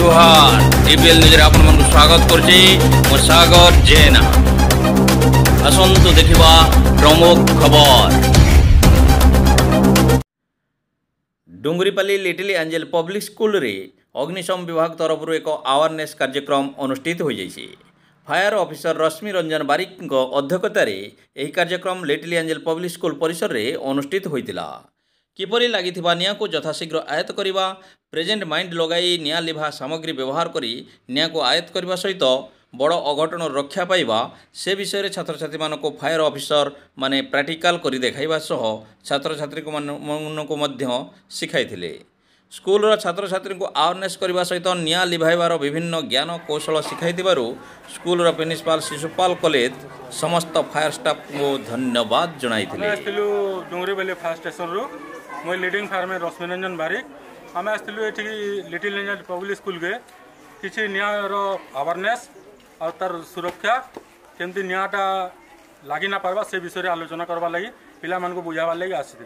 जुहार TPL news आपण मन स्वागत करछि मो सागर जेना। असंतु देखिबा प्रमुख खबर। डुंगरीपाली लिटिल एंजल पब्लिक स्कूल रे अग्निशम विभाग तरफ एक अवेयरनेस कार्यक्रम अनुष्ठित हो जाइए। फायर ऑफिसर रश्मि रंजन बारिक अध्यक्षतार यह कार्यक्रम लिटिल एंजल पब्लिक स्कूल परिसर में अनुष्ठित होता। किपरि लगी निया को यथाशीघ्र आयत्त करवा, प्रेजेंट माइंड लगाई निया लिभा सामग्री व्यवहार करी निया को आयत्त करने सहित बड़ अघटन रक्षा पाइबा से विषय छात्र छात्री मानक फायर ऑफिसर माने प्रैक्टिकल करी देखाइबा सह छात्र छात्री को मध्य शिखाइथिले। स्कूल छात्र छात्री को अवेयरनेस करने सहित निया लिभाइबार विभिन्न ज्ञान कौशल शिखाइथिबारु स्कूल प्रिंसिपाल शिशुपाल कॉलेज समस्त फायर स्टाफ को धन्यवाद जणाइथिले। डुंगरीपाली फायर स्टेशन रु मैं लीडिंग फायर रश्मि रंजन बारिक आम आसलु ये लिटिल एंजल पब्लिक स्कूल के किसी नियार अवेयरनेस और तार सुरक्षा केमती नियाटा लगी ना पार्बा से विषय आलोचना करवा लगी पिला मान को बुझावा लगी आसी।